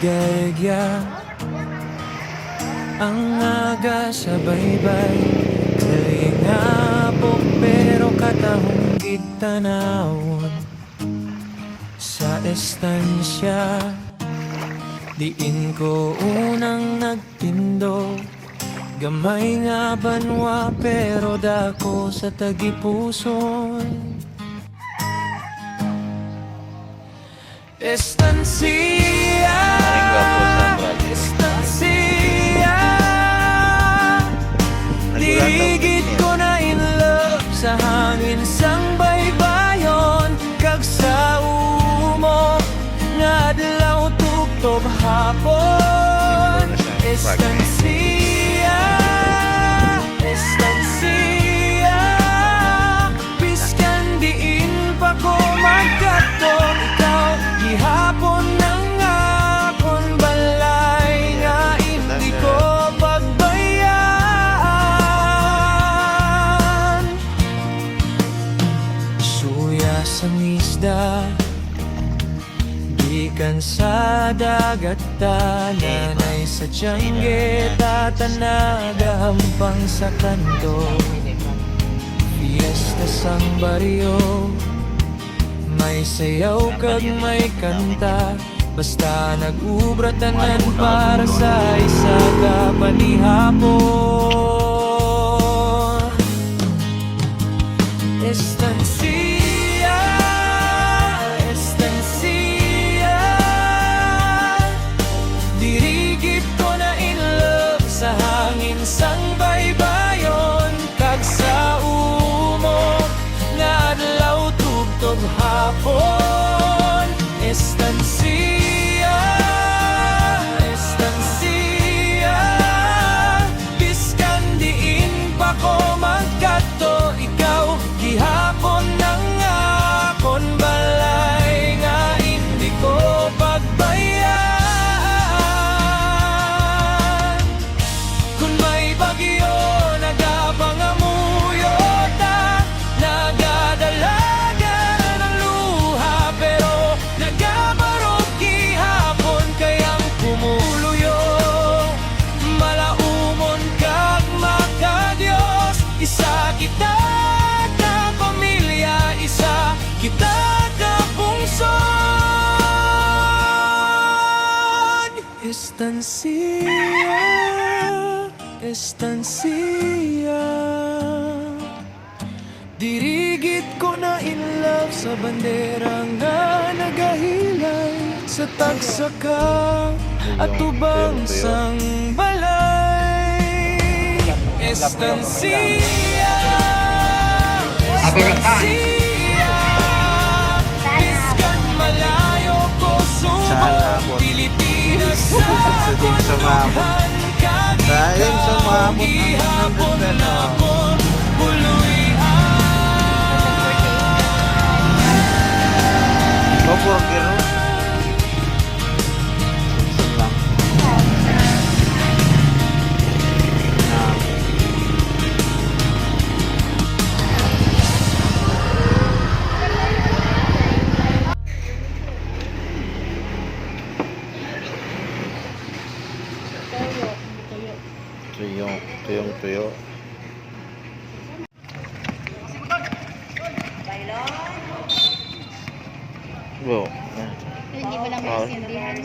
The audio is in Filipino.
galya ang aga sa baybay, kalingapok pero katahong gigtanawon sa estansya. Diin ko unang nagtindog, gamay nga banwa pero dako sa tagipuson. Estancia, estancia, digit ko na in love sa hangin sang baybayon, kag sa umo nga adlaw tugtog hapon. Estancia, estancia, biskan diin pa ko magkato, ikaw gihapon nang akon balay nga hindi ko pagbayaan. Suya sang isda gikan sa dagat, tananay sa tiyangge, tatanagahampang sa kanto. Fiesta sang baryo, may sayaw kag may kanta, basta nag-ubra tanan para sa isa ka panihapon. Estancia, estancia, dirigit ko na in love sa hangin sang baybayon, kag sa umo nga adlaw tugtog hapon. Estancia, estancia, biskan diin pa ko magkato, ikaw gihapon nang akon balay nga hindi ko pagbayaan. Kung may bagyo nagapangamuyota, nagadalaga ng luha pero nagabarog gihapon kayang pumuluyo. Malaumon kag makadiyos, isa kita ka pamilya, isa kita ka pungsod. Estancia, estancia, dirigit ko na in love sa bandera nga nagahilay sa tagsaka at tubang sang balay. Estancia, estancia, biskan malayo ko sumong Pilipinas sa kuntuhan, Sayang sa kaginaw maabot ng gihapon nandun na, no? akon buluyan. Burger. Tuyong. Wow. Hindi mo lang maintindihan.